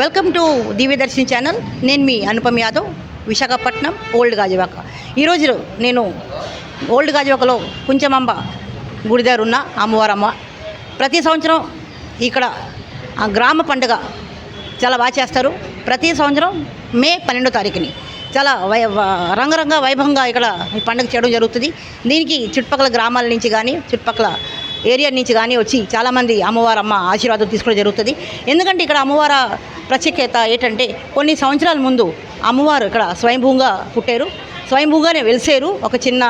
Welcome to Divyadarshini channel. నేను మీ Anupam Yadav, Visakhapatnam old Gajuwaka. ఈరోజు నేను ఓల్డ్ గాజువాకలో కుంచమాంబ గుడి దగ్గర ఉన్న అమ్మవారమ్మ. ప్రతి సంవత్సరం ఇక్కడ గ్రామ పండుగ చాలా బాగా చేస్తారు. ప్రతి సంవత్సరం మే 12వ తారీఖుని చాలా రంగరంగ వైభవంగా ఇక్కడ ఈ పండుగ చేయడం జరుగుతుంది. దీనికి చుట్టుపక్కల గ్రామాల నుంచి కానీ చుట్టుపక్కల ఏరియా నుంచి కానీ వచ్చి చాలామంది అమ్మవారమ్మ ఆశీర్వాదం తీసుకోవడం జరుగుతుంది. ఎందుకంటే ఇక్కడ అమ్మవార ప్రత్యేకత ఏంటంటే కొన్ని సంవత్సరాల ముందు అమ్మవారు ఇక్కడ స్వయంభూగా పుట్టారు, స్వయంభూగానే వెలిసారు ఒక చిన్న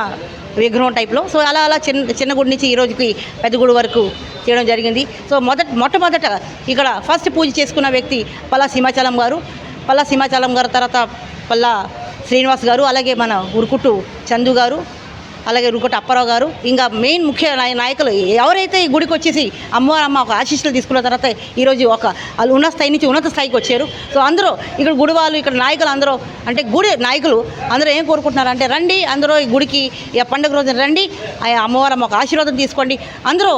విగ్రహం టైప్లో. సో అలా చిన్న గుడి నుంచి ఈ రోజుకి పెద్ద గుడి వరకు చేయడం జరిగింది. సో మొట్టమొదట ఇక్కడ ఫస్ట్ పూజ చేసుకున్న వ్యక్తి పల్లా సింహాచలం గారు, తర్వాత పల్లా శ్రీనివాస్ గారు, అలాగే మన ఉరుకుట్టు చందు గారు, అలాగే ఉరుకుట్టు అప్పారావు గారు, ఇంకా మెయిన్ ముఖ్య నాయకులు ఎవరైతే ఈ గుడికి వచ్చేసి అమ్మవారమ్మ ఒక ఆశీస్సులు తీసుకున్న తర్వాత ఈరోజు వాళ్ళు ఉన్న స్థాయి నుంచి ఉన్నత స్థాయికి వచ్చారు. సో అందరూ ఇక్కడ గుడి వాళ్ళు, ఇక్కడ నాయకులు అందరూ, అంటే గుడి నాయకులు అందరూ ఏం కోరుకుంటున్నారు అంటే రండి అందరూ ఈ గుడికి పండుగ రోజున రండి, అమ్మవారమ్మ ఒక ఆశీర్వాదం తీసుకోండి, అందరూ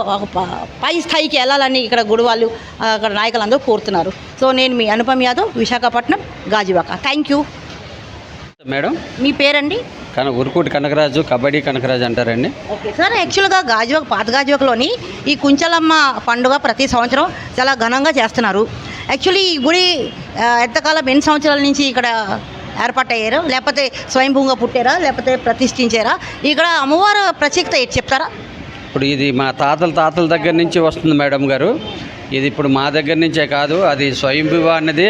పై స్థాయికి వెళ్ళాలని ఇక్కడ గుడి వాళ్ళు అక్కడ నాయకులు అందరూ కోరుతున్నారు. సో నేను మీ Anupam Yadav, Visakhapatnam Gajuwaka. Thank you madam. మీ పేరండి? ఉరుకుటి కనకరాజు, కబడ్డీ కనకరాజు అంటారండి. ఓకే సార్, యాక్చువల్గా గాజువాక, పాత గాజువాకలోని ఈ కుంచలమ్మ పండుగ ప్రతి సంవత్సరం చాలా ఘనంగా చేస్తున్నారు. యాక్చువల్లీ ఈ గుడి ఎంతకాలం, ఎన్ని సంవత్సరాల నుంచి ఇక్కడ ఏర్పాటయ్యారు, లేకపోతే స్వయంభూగా పుట్టారా, లేకపోతే ప్రతిష్ఠించారా? ఇక్కడ అమ్మవారు ప్రత్యేకత ఏంటి చెప్తారా? ఇప్పుడు ఇది మా తాతల దగ్గర నుంచి వస్తుంది మేడం గారు. ఇది ఇప్పుడు మా దగ్గర నుంచే కాదు, అది స్వయంభూ అన్నది,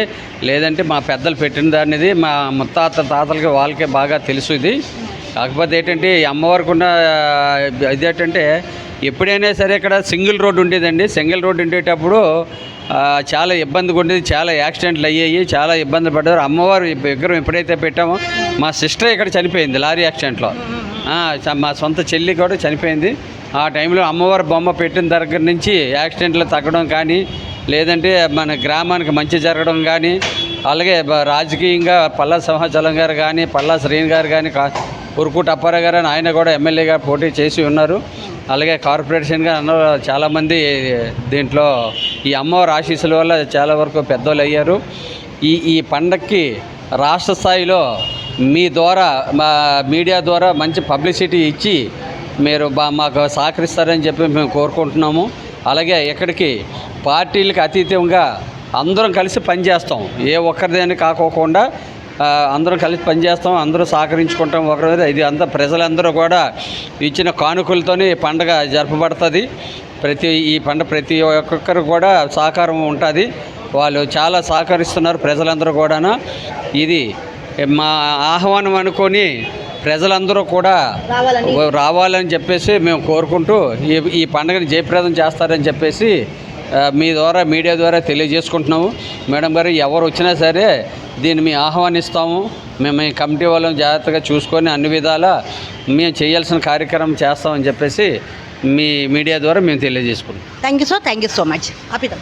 లేదంటే మా పెద్దలు పెట్టిన దానిది, మా తాతలకి వాళ్ళకే బాగా తెలుసు. ఇది కాకపోతే ఏంటంటే ఈ అమ్మవారికి ఉన్న ఇదేంటంటే ఎప్పుడైనా సరే ఇక్కడ సింగిల్ రోడ్డు ఉండేదండి. సింగిల్ రోడ్డు ఉండేటప్పుడు చాలా ఇబ్బందిగా ఉండేది, చాలా యాక్సిడెంట్లు అయ్యాయి, చాలా ఇబ్బంది పడ్డారు. అమ్మవారు విగ్రహం ఎప్పుడైతే పెట్టామో మా సిస్టర్ ఇక్కడ చనిపోయింది లారీ యాక్సిడెంట్లో, మా సొంత చెల్లి కూడా చనిపోయింది. ఆ టైంలో అమ్మవారి బొమ్మ పెట్టిన దగ్గర నుంచి యాక్సిడెంట్లు తగ్గడం కానీ, లేదంటే మన గ్రామానికి మంచి జరగడం కానీ, అలాగే రాజకీయంగా పల్లా సింహాచలం గారు కానీ, పల్లా శ్రీని గారు కానీ, ఉరుకుట్టు అప్పారావు గారు ఆయన కూడా ఎమ్మెల్యేగా పోటీ చేసి ఉన్నారు. అలాగే కార్పొరేషన్గా అందరూ చాలామంది దీంట్లో ఈ అమ్మవారి ఆశీస్సుల వల్ల చాలా వరకు పెద్దోళ్ళు అయ్యారు. ఈ పండక్కి రాష్ట్ర స్థాయిలో మీ ద్వారా, మా మీడియా ద్వారా మంచి పబ్లిసిటీ ఇచ్చి మీరు మాకు సహకరిస్తారని చెప్పి మేము కోరుకుంటున్నాము. అలాగే ఇక్కడికి పార్టీలకు అతీతంగా అందరం కలిసి పనిచేస్తాం, ఏ ఒక్కరిదేని కాకోకుండా అందరం కలిసి పనిచేస్తాం, అందరూ సహకరించుకుంటాం ఒకరి. ఇది అంతా ప్రజలందరూ కూడా ఇచ్చిన కానుకలతోనే పండగ జరపబడుతుంది. ఈ పండుగ ప్రతి ఒక్కరు కూడా సహకారం ఉంటుంది. వాళ్ళు చాలా సహకరిస్తున్నారు ప్రజలందరూ కూడా. ఇది మా ఆహ్వానం అనుకొని ప్రజలందరూ కూడా రావాలని చెప్పేసి మేము కోరుకుంటూ ఈ పండుగని జయప్రదం చేస్తారని చెప్పేసి మీ ద్వారా, మీడియా ద్వారా తెలియజేసుకుంటున్నాము. మేడం గారు, ఎవరు వచ్చినా సరే దీన్ని మేము ఆహ్వానిస్తాము. మేము ఈ కమిటీ వాళ్ళని జాగ్రత్తగా చూసుకొని అన్ని విధాలా మేము చేయాల్సిన కార్యక్రమం చేస్తామని చెప్పేసి మీ మీడియా ద్వారా మేము తెలియజేసుకుంటాం. Thank you so much. అపిత.